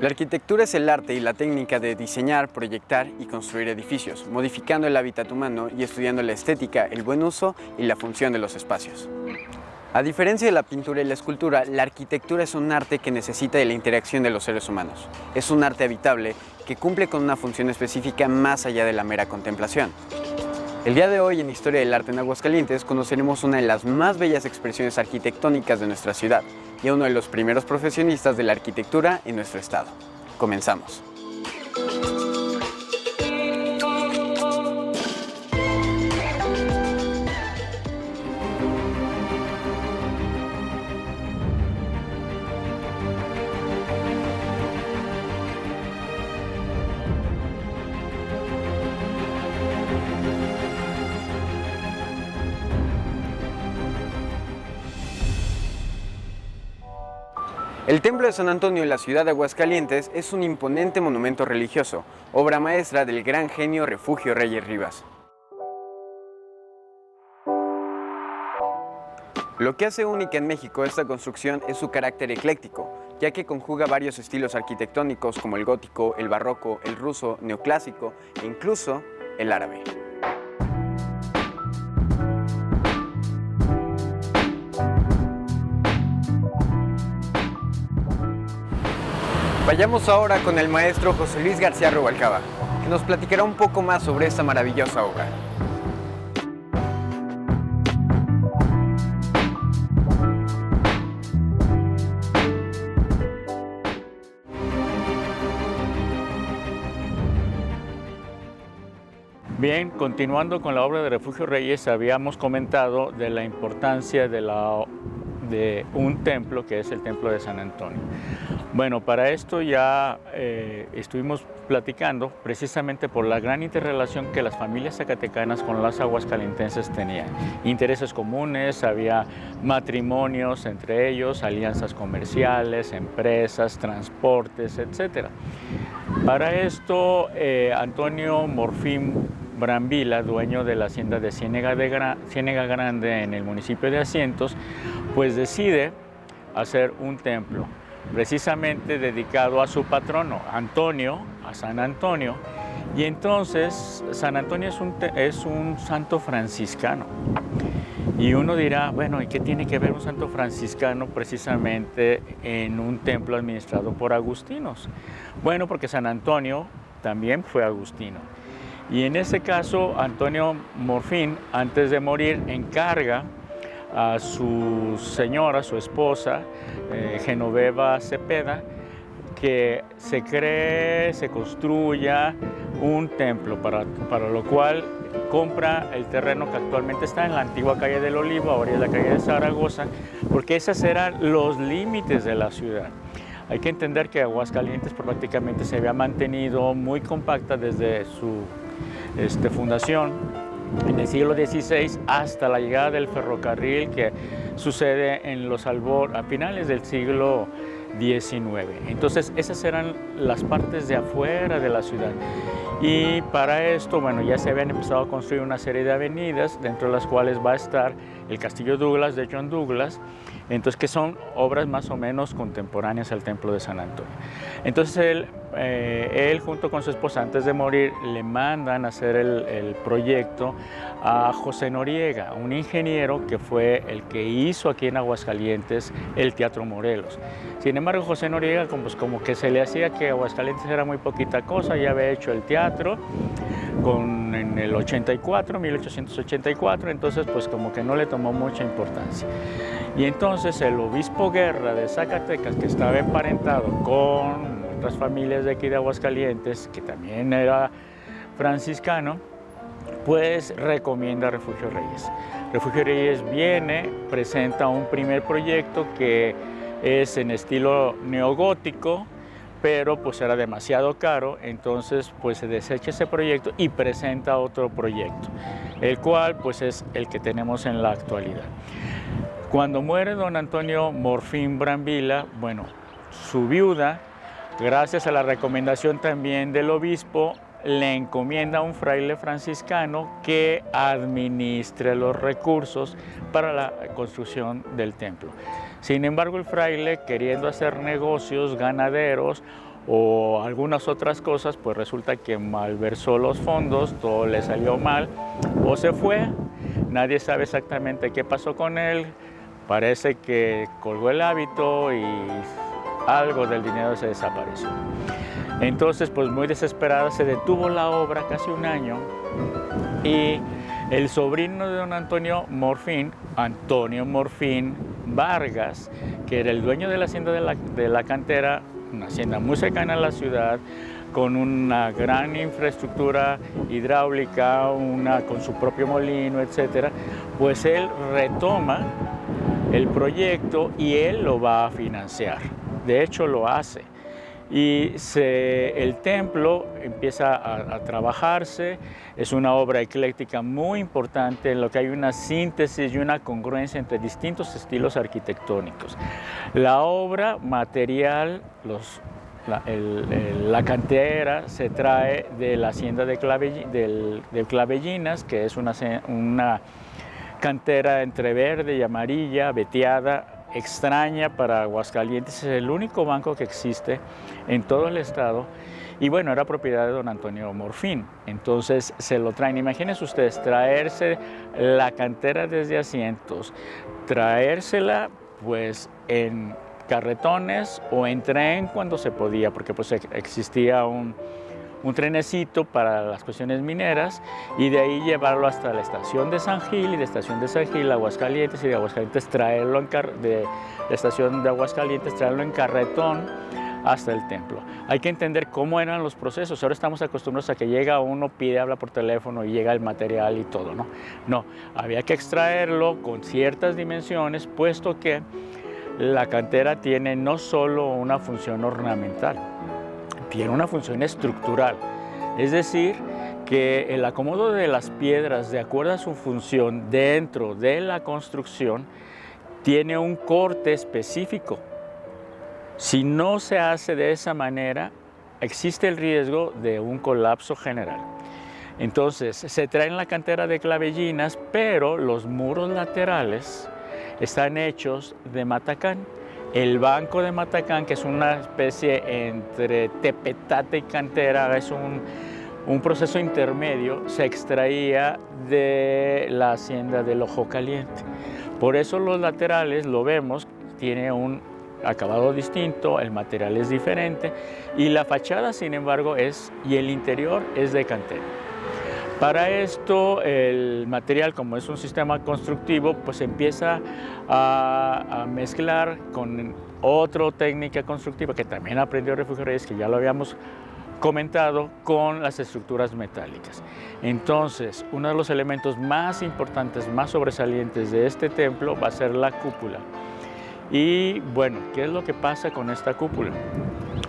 La arquitectura es el arte y la técnica de diseñar, proyectar y construir edificios, modificando el hábitat humano y estudiando la estética, el buen uso y la función de los espacios. A diferencia de la pintura y la escultura, la arquitectura es un arte que necesita de la interacción de los seres humanos. Es un arte habitable que cumple con una función específica más allá de la mera contemplación. El día de hoy en Historia del Arte en Aguascalientes conoceremos una de las más bellas expresiones arquitectónicas de nuestra ciudad y a uno de los primeros profesionistas de la arquitectura en nuestro estado. Comenzamos. El Templo de San Antonio en la ciudad de Aguascalientes es un imponente monumento religioso, obra maestra del gran genio Refugio Reyes Rivas. Lo que hace única en México esta construcción es su carácter ecléctico, ya que conjuga varios estilos arquitectónicos como el gótico, el barroco, el ruso, neoclásico e incluso el árabe. Vayamos ahora con el maestro José Luis García Rubalcaba, que nos platicará un poco más sobre esta maravillosa obra. Bien, continuando con la obra de Refugio Reyes, habíamos comentado de la importancia de un templo que es el Templo de San Antonio. Bueno, para esto ya estuvimos platicando precisamente por la gran interrelación que las familias zacatecanas con las aguascalentenses tenían. Intereses comunes, había matrimonios entre ellos, alianzas comerciales, empresas, transportes, etc. Para esto, Antonio Morfín Brambila, dueño de la hacienda de Ciénega Grande en el municipio de Asientos, pues decide hacer un templo precisamente dedicado a su patrono, Antonio, a San Antonio. Y entonces San Antonio es un santo franciscano. Y uno dirá, bueno, ¿y qué tiene que ver un santo franciscano precisamente en un templo administrado por agustinos? Bueno, porque San Antonio también fue agustino. Y en ese caso, Antonio Morfín, antes de morir, encarga a su señora, su esposa, Genoveva Cepeda, que se construya un templo, para lo cual compra el terreno que actualmente está en la antigua calle del Olivo, ahora es la calle de Zaragoza, porque esos eran los límites de la ciudad. Hay que entender que Aguascalientes prácticamente se había mantenido muy compacta desde su fundación en el siglo XVI hasta la llegada del ferrocarril que sucede a finales del siglo XIX. Entonces esas eran las partes de afuera de la ciudad. Y para esto, bueno, ya se habían empezado a construir una serie de avenidas, dentro de las cuales va a estar el Castillo Douglas de John Douglas, entonces que son obras más o menos contemporáneas al Templo de San Antonio. Entonces él junto con su esposa, antes de morir, le mandan a hacer el proyecto a José Noriega, un ingeniero que fue el que hizo aquí en Aguascalientes el Teatro Morelos. Sin embargo, José Noriega pues como que se le hacía que Aguascalientes era muy poquita cosa, ya había hecho el teatro en el 1884, entonces pues como que no le tomó mucha importancia. Y entonces el obispo Guerra de Zacatecas, que estaba emparentado con otras familias de aquí de Aguascalientes, que también era franciscano, pues recomienda Refugio Reyes. Refugio Reyes viene, presenta un primer proyecto que es en estilo neogótico, pero pues era demasiado caro, entonces pues se desecha ese proyecto y presenta otro proyecto, el cual pues es el que tenemos en la actualidad. Cuando muere don Antonio Morfín Brambila, bueno, su viuda, gracias a la recomendación también del obispo, le encomienda a un fraile franciscano que administre los recursos para la construcción del templo. Sin embargo, el fraile, queriendo hacer negocios ganaderos, o algunas otras cosas, pues resulta que malversó los fondos, todo le salió mal o se fue, nadie sabe exactamente qué pasó con él, parece que colgó el hábito y algo del dinero se desapareció. Entonces, pues muy desesperada, se detuvo la obra casi un año y el sobrino de don Antonio Morfín, Antonio Morfín Vargas, que era el dueño de la hacienda de la cantera, una hacienda muy cercana a la ciudad, con una gran infraestructura hidráulica, con su propio molino, etc., pues él retoma el proyecto y él lo va a financiar. De hecho, lo hace. Y el templo empieza a trabajarse, es una obra ecléctica muy importante en lo que hay una síntesis y una congruencia entre distintos estilos arquitectónicos. La obra material, la cantera se trae de la hacienda de Clavellinas, que es una cantera entre verde y amarilla, veteada, extraña para Aguascalientes, es el único banco que existe en todo el estado y bueno, era propiedad de don Antonio Morfín, entonces se lo traen. Imagínense ustedes traerse la cantera desde Asientos, traérsela pues en carretones o en tren cuando se podía, porque pues existía un trenecito para las cuestiones mineras y de ahí llevarlo hasta la estación de San Gil y de estación de San Gil a Aguascalientes y de Aguascalientes traerlo de la estación de Aguascalientes traerlo en carretón hasta el templo. Hay que entender cómo eran los procesos. Ahora estamos acostumbrados a que llega uno, pide, habla por teléfono y llega el material y todo, ¿no? No, había que extraerlo con ciertas dimensiones, puesto que la cantera tiene no solo una función ornamental, tiene una función estructural, es decir, que el acomodo de las piedras de acuerdo a su función dentro de la construcción tiene un corte específico. Si no se hace de esa manera, existe el riesgo de un colapso general. Entonces, se trae en la cantera de Clavellinas, pero los muros laterales están hechos de matacán. El banco de matacán, que es una especie entre tepetate y cantera, es un proceso intermedio, se extraía de la hacienda del Ojo Caliente. Por eso los laterales, lo vemos, tiene un acabado distinto, el material es diferente y la fachada, sin embargo, y el interior es de cantera. Para esto, el material, como es un sistema constructivo, pues empieza a mezclar con otra técnica constructiva que también aprendió Refugio Reyes, que ya lo habíamos comentado, con las estructuras metálicas. Entonces, uno de los elementos más importantes, más sobresalientes de este templo va a ser la cúpula. Y bueno, ¿qué es lo que pasa con esta cúpula?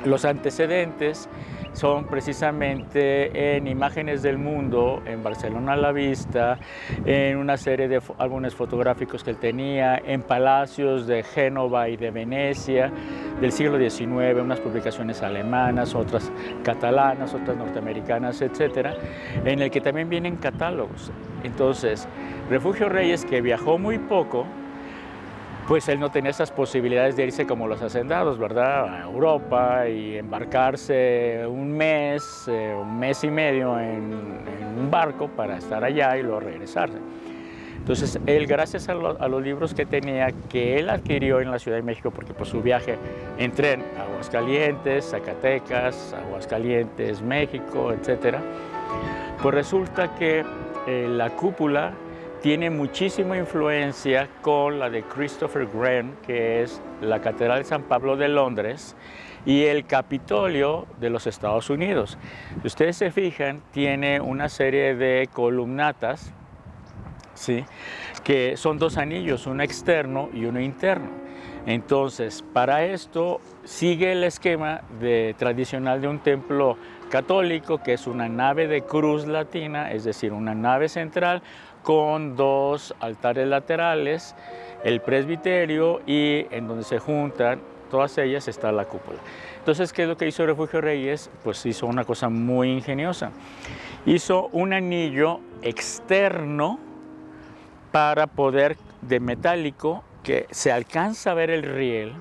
Los antecedentes son precisamente en Imágenes del Mundo, en Barcelona a la Vista, en una serie de álbumes fotográficos que él tenía, en palacios de Génova y de Venecia del siglo XIX, unas publicaciones alemanas, otras catalanas, otras norteamericanas, etcétera, en el que también vienen catálogos. Entonces, Refugio Reyes, que viajó muy poco, pues él no tenía esas posibilidades de irse como los hacendados, ¿verdad?, a Europa y embarcarse un mes y medio en un barco para estar allá y luego regresarse. Entonces, él, gracias a los libros que tenía, que él adquirió en la Ciudad de México, porque por su viaje en tren a Aguascalientes, Zacatecas, Aguascalientes, México, etc., pues resulta que la cúpula tiene muchísima influencia con la de Christopher Wren, que es la Catedral de San Pablo de Londres, y el Capitolio de los Estados Unidos. Si ustedes se fijan, tiene una serie de columnatas, ¿sí?, que son dos anillos, uno externo y uno interno. Entonces, para esto sigue el esquema tradicional de un templo católico, que es una nave de cruz latina, es decir, una nave central con dos altares laterales, el presbiterio, y en donde se juntan todas ellas está la cúpula. Entonces, ¿qué es lo que hizo Refugio Reyes? Pues hizo una cosa muy ingeniosa. Hizo un anillo externo de metálico, que se alcanza a ver el riel,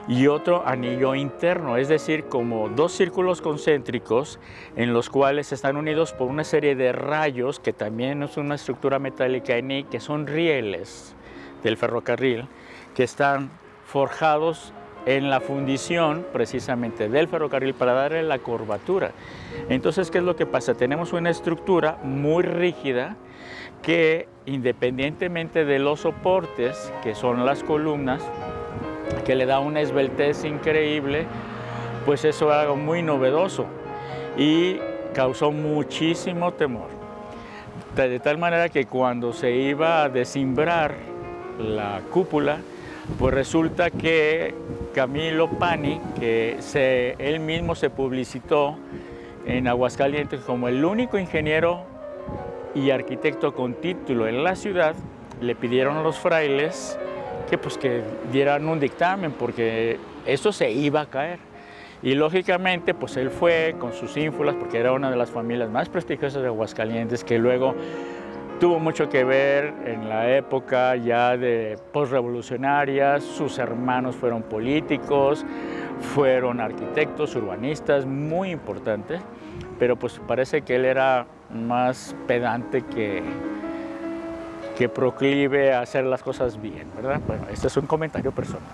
y otro anillo interno, es decir, como dos círculos concéntricos en los cuales están unidos por una serie de rayos, que también es una estructura metálica en I, que son rieles del ferrocarril, que están forjados en la fundición precisamente del ferrocarril para darle la curvatura. Entonces, ¿qué es lo que pasa? Tenemos una estructura muy rígida que, independientemente de los soportes, que son las columnas, que le da una esbeltez increíble, pues eso es algo muy novedoso y causó muchísimo temor. De tal manera que cuando se iba a descimbrar la cúpula, pues resulta que Camilo Pani, que él mismo se publicitó en Aguascalientes como el único ingeniero y arquitecto con título en la ciudad, le pidieron a los frailes que dieran un dictamen, porque esto se iba a caer. Y lógicamente, pues él fue con sus ínfulas, porque era una de las familias más prestigiosas de Aguascalientes, que luego tuvo mucho que ver en la época ya de postrevolucionaria. Sus hermanos fueron políticos, fueron arquitectos, urbanistas, muy importantes, pero pues parece que él era más pedante que proclive a hacer las cosas bien, ¿verdad? Bueno, este es un comentario personal.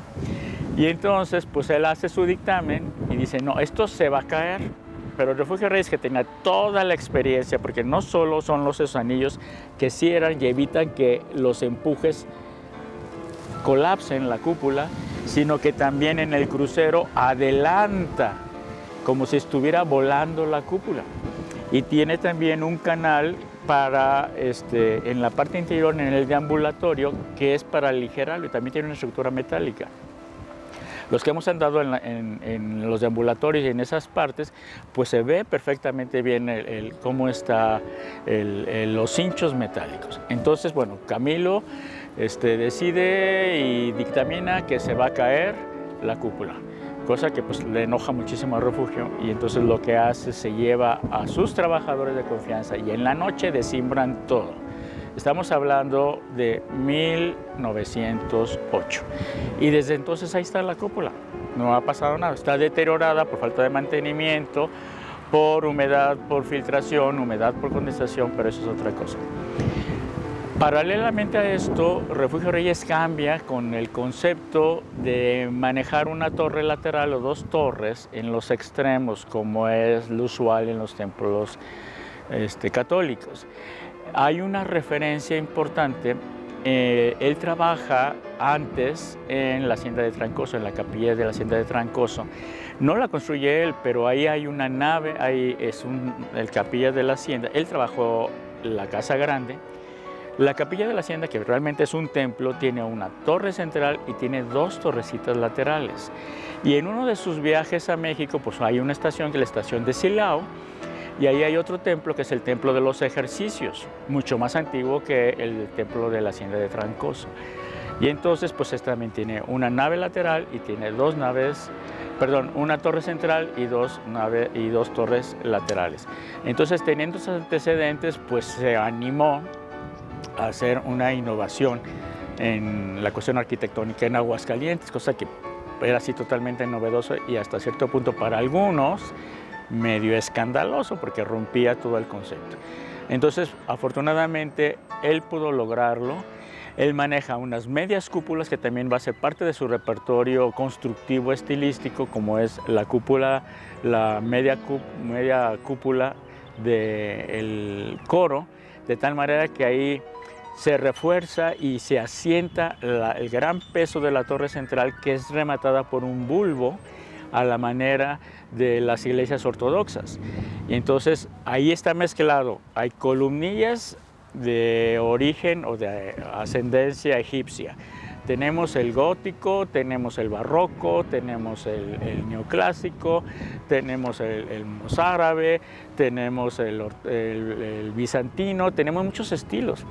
Y entonces, pues él hace su dictamen y dice, no, esto se va a caer. Pero el Refugio Reyes, que tenía toda la experiencia, porque no solo son esos anillos que cierran y evitan que los empujes colapsen la cúpula, sino que también en el crucero adelanta, como si estuviera volando la cúpula. Y tiene también un canal para, en la parte interior, en el deambulatorio, que es para aligerarlo, y también tiene una estructura metálica. Los que hemos andado en los deambulatorios y en esas partes, pues se ve perfectamente bien cómo están los hinchos metálicos. Entonces, bueno, Camilo decide y dictamina que se va a caer la cúpula, cosa que pues le enoja muchísimo al Refugio, y entonces lo que hace, se lleva a sus trabajadores de confianza y en la noche descimbran todo. Estamos hablando de 1908 y desde entonces ahí está la cúpula, no ha pasado nada, está deteriorada por falta de mantenimiento, por humedad, por filtración, humedad por condensación, pero eso es otra cosa. Paralelamente a esto, Refugio Reyes cambia con el concepto de manejar una torre lateral o dos torres en los extremos, como es lo usual en los templos católicos. Hay una referencia importante. Él trabaja antes en la hacienda de Trancoso, en la capilla de la hacienda de Trancoso. No la construye él, pero ahí hay una nave, ahí es el capilla de la hacienda. Él trabajó la casa grande. La capilla de la hacienda, que realmente es un templo, tiene una torre central y tiene dos torrecitas laterales. Y en uno de sus viajes a México, pues hay una estación, que es la estación de Silao, y ahí hay otro templo, que es el Templo de los Ejercicios, mucho más antiguo que el templo de la hacienda de Trancoso. Y entonces, pues este también tiene una nave lateral y tiene una torre central y dos torres laterales. Entonces, teniendo esos antecedentes, pues se animó a hacer una innovación en la cuestión arquitectónica en Aguascalientes, cosa que era así totalmente novedoso y hasta cierto punto para algunos medio escandaloso, porque rompía todo el concepto. Entonces, afortunadamente, él pudo lograrlo. Él maneja unas medias cúpulas, que también va a ser parte de su repertorio constructivo estilístico, como es la cúpula, la media cúpula del coro, de tal manera que ahí se refuerza y se asienta el gran peso de la torre central, que es rematada por un bulbo a la manera de las iglesias ortodoxas. Y entonces ahí está mezclado, hay columnillas de origen o de ascendencia egipcia. Tenemos el gótico, tenemos el barroco, tenemos el neoclásico, tenemos el mozárabe, tenemos el bizantino, tenemos muchos estilos.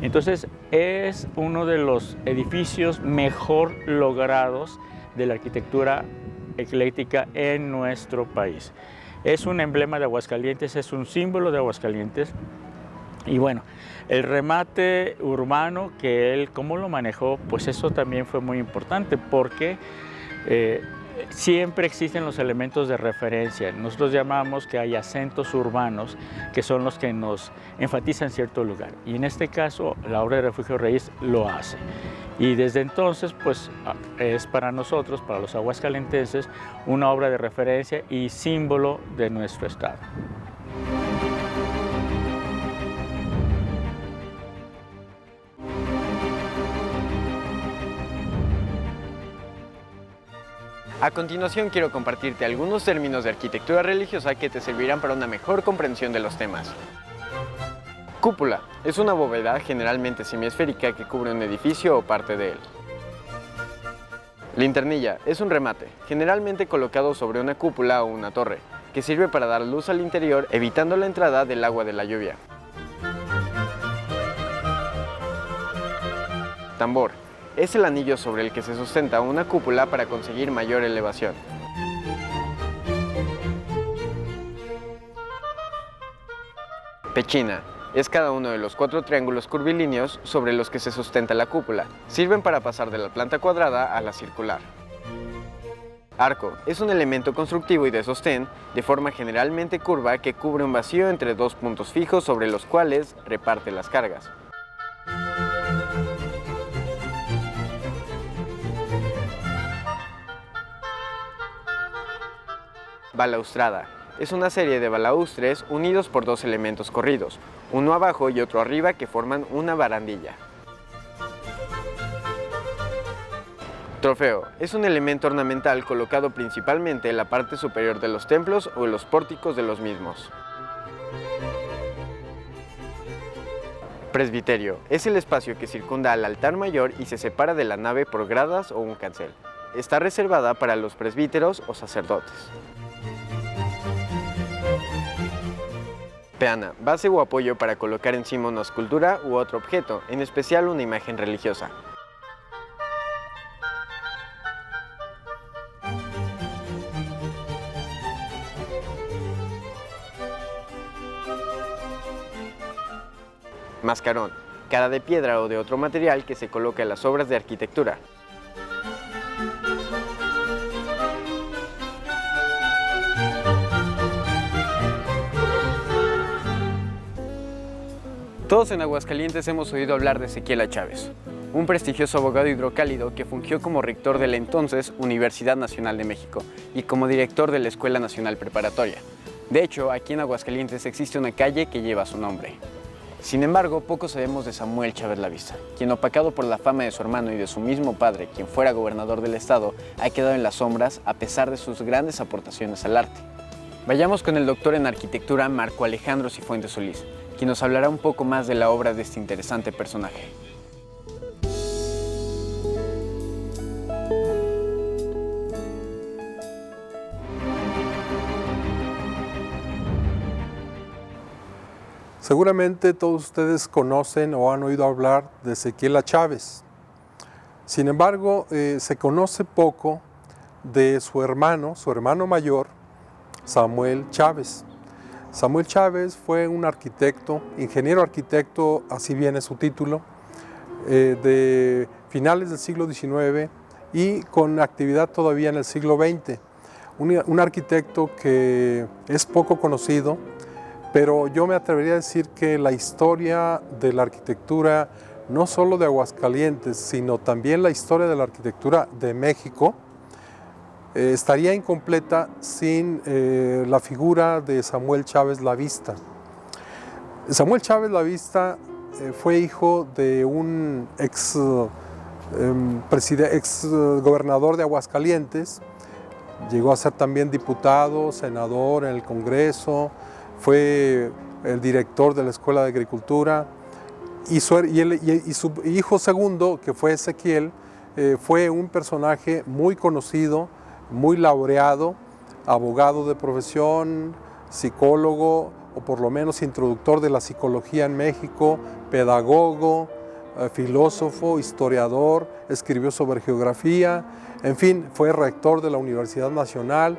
Entonces es uno de los edificios mejor logrados de la arquitectura ecléctica en nuestro país. Es un emblema de Aguascalientes, es un símbolo de Aguascalientes. Y bueno, el remate urbano, que él cómo lo manejó, pues eso también fue muy importante, porque Siempre existen los elementos de referencia. Nosotros llamamos que hay acentos urbanos que son los que nos enfatizan cierto lugar. Y en este caso, la obra de Refugio Reyes lo hace. Y desde entonces, pues, es para nosotros, para los aguascalentenses, una obra de referencia y símbolo de nuestro estado. A continuación quiero compartirte algunos términos de arquitectura religiosa que te servirán para una mejor comprensión de los temas. Cúpula es una bóveda generalmente semiesférica que cubre un edificio o parte de él. Linternilla es un remate, generalmente colocado sobre una cúpula o una torre, que sirve para dar luz al interior evitando la entrada del agua de la lluvia. Tambor es el anillo sobre el que se sustenta una cúpula para conseguir mayor elevación. Pechina es cada uno de los 4 triángulos curvilíneos sobre los que se sustenta la cúpula. Sirven para pasar de la planta cuadrada a la circular. Arco es un elemento constructivo y de sostén, de forma generalmente curva, que cubre un vacío entre 2 puntos fijos sobre los cuales reparte las cargas. Balaustrada es una serie de balaustres unidos por 2 elementos corridos, uno abajo y otro arriba, que forman una barandilla. Trofeo es un elemento ornamental colocado principalmente en la parte superior de los templos o en los pórticos de los mismos. Presbiterio es el espacio que circunda al altar mayor y se separa de la nave por gradas o un cancel. Está reservada para los presbíteros o sacerdotes. Peana, base o apoyo para colocar encima una escultura u otro objeto, en especial una imagen religiosa. Mascarón, cara de piedra o de otro material que se coloca en las obras de arquitectura. Todos en Aguascalientes hemos oído hablar de Ezequiel Chávez, un prestigioso abogado hidrocálido que fungió como rector de la entonces Universidad Nacional de México y como director de la Escuela Nacional Preparatoria. De hecho, aquí en Aguascalientes existe una calle que lleva su nombre. Sin embargo, poco sabemos de Samuel Chávez Lavista, quien, opacado por la fama de su hermano y de su mismo padre, quien fuera gobernador del estado, ha quedado en las sombras a pesar de sus grandes aportaciones al arte. Vayamos con el doctor en arquitectura Marco Alejandro Cifuentes Solís, quien nos hablará un poco más de la obra de este interesante personaje. Seguramente todos ustedes conocen o han oído hablar de Ezequiel Chávez. Sin embargo, se conoce poco de su hermano mayor, Samuel Chávez. Samuel Chávez fue un arquitecto, ingeniero arquitecto, así viene su título, de finales del siglo XIX y con actividad todavía en el siglo XX. Un arquitecto que es poco conocido, pero yo me atrevería a decir que la historia de la arquitectura, no solo de Aguascalientes, sino también la historia de la arquitectura de México, estaría incompleta sin la figura de Samuel Chávez Lavista. Samuel Chávez Lavista fue hijo de un ex gobernador de Aguascalientes, llegó a ser también diputado, senador en el Congreso, fue el director de la Escuela de Agricultura y su hijo segundo, que fue Ezequiel, fue un personaje muy conocido, muy laureado, abogado de profesión, psicólogo, o por lo menos introductor de la psicología en México, pedagogo, filósofo, historiador, escribió sobre geografía, en fin, fue rector de la Universidad Nacional,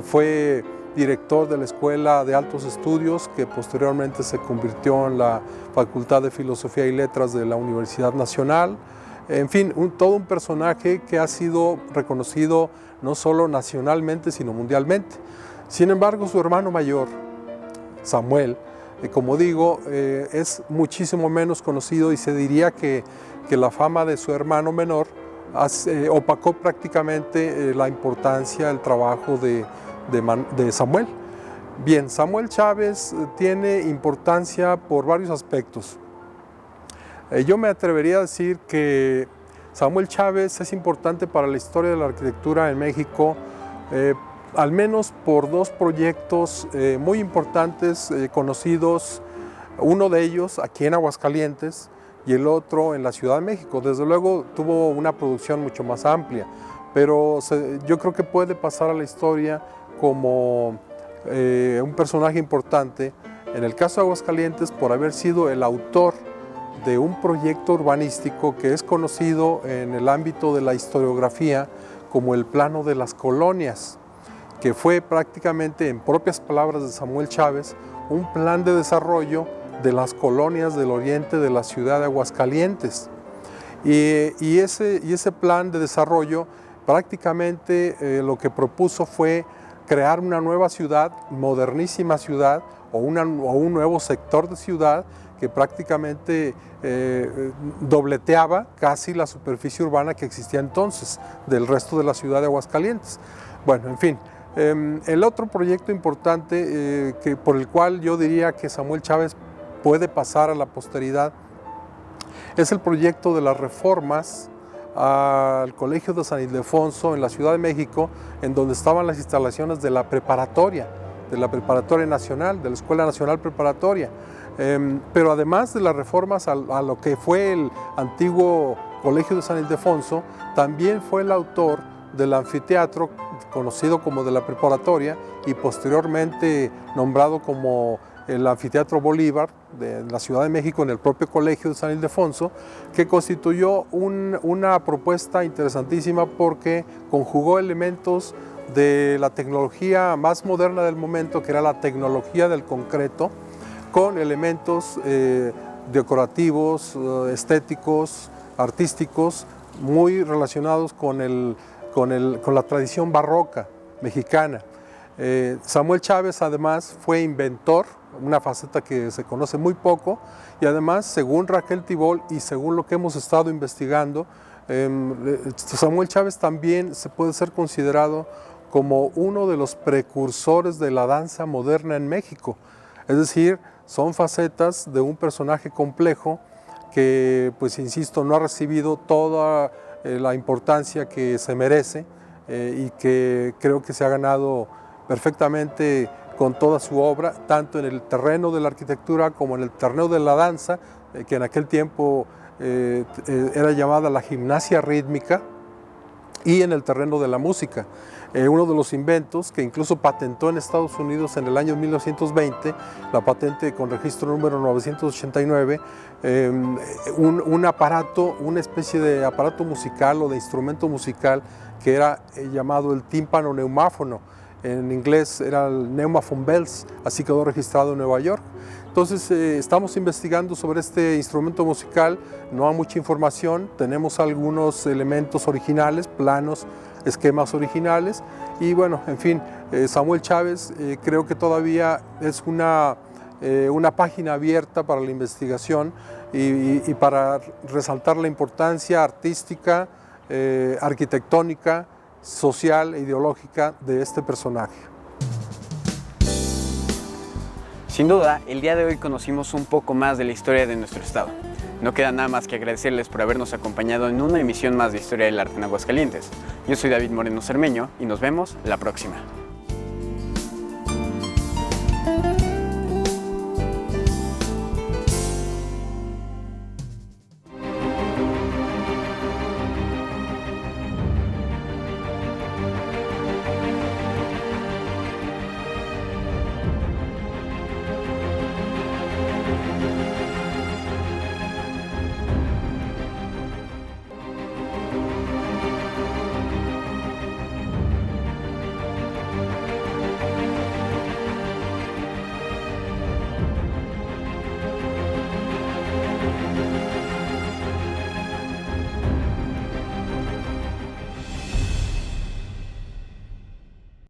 fue director de la Escuela de Altos Estudios, que posteriormente se convirtió en la Facultad de Filosofía y Letras de la Universidad Nacional. En fin, todo un personaje que ha sido reconocido no solo nacionalmente, sino mundialmente. Sin embargo, su hermano mayor, Samuel, como digo, es muchísimo menos conocido y se diría que la fama de su hermano menor opacó prácticamente la importancia, el trabajo de Samuel. Bien, Samuel Chávez tiene importancia por varios aspectos. Yo me atrevería a decir que Samuel Chávez es importante para la historia de la arquitectura en México, al menos por dos proyectos muy importantes, conocidos, uno de ellos aquí en Aguascalientes y el otro en la Ciudad de México. Desde luego tuvo una producción mucho más amplia, pero yo creo que puede pasar a la historia como un personaje importante, en el caso de Aguascalientes, por haber sido el autor de un proyecto urbanístico que es conocido en el ámbito de la historiografía como el Plano de las Colonias, que fue prácticamente, en propias palabras de Samuel Chávez, un plan de desarrollo de las colonias del oriente de la ciudad de Aguascalientes. Y ese plan de desarrollo prácticamente lo que propuso fue crear una nueva ciudad, modernísima ciudad, o un nuevo sector de ciudad que prácticamente dobleteaba casi la superficie urbana que existía entonces del resto de la ciudad de Aguascalientes. Bueno, en fin, el otro proyecto importante por el cual yo diría que Samuel Chávez puede pasar a la posteridad es el proyecto de las reformas al Colegio de San Ildefonso en la Ciudad de México, en donde estaban las instalaciones de la preparatoria nacional, de la Escuela Nacional Preparatoria. Pero además de las reformas a lo que fue el antiguo Colegio de San Ildefonso, también fue el autor del anfiteatro conocido como de la Preparatoria y posteriormente nombrado como el Anfiteatro Bolívar de la Ciudad de México en el propio Colegio de San Ildefonso, que constituyó una propuesta interesantísima porque conjugó elementos de la tecnología más moderna del momento, que era la tecnología del concreto, con elementos decorativos, estéticos, artísticos, muy relacionados con la tradición barroca mexicana. Samuel Chávez además fue inventor, una faceta que se conoce muy poco, y además, según Raquel Tibol y según lo que hemos estado investigando, Samuel Chávez también se puede ser considerado como uno de los precursores de la danza moderna en México. Es decir, son facetas de un personaje complejo que, pues insisto, no ha recibido toda la importancia que se merece y que creo que se ha ganado perfectamente con toda su obra, tanto en el terreno de la arquitectura como en el terreno de la danza, que en aquel tiempo era llamada la gimnasia rítmica, y en el terreno de la música. Uno de los inventos que incluso patentó en Estados Unidos en el año 1920, la patente con registro número 989, un aparato, una especie de aparato musical o de instrumento musical que era llamado el tímpano neumáfono. En inglés era el Neumaphone Bells, así quedó registrado en Nueva York. Entonces estamos investigando sobre este instrumento musical, no hay mucha información, tenemos algunos elementos originales, planos, esquemas originales y bueno, en fin, Samuel Chávez creo que todavía es una página abierta para la investigación y para resaltar la importancia artística, arquitectónica, social e ideológica de este personaje. Sin duda, el día de hoy conocimos un poco más de la historia de nuestro estado. No queda nada más que agradecerles por habernos acompañado en una emisión más de Historia del Arte en Aguascalientes. Yo soy David Moreno Cermeño y nos vemos la próxima.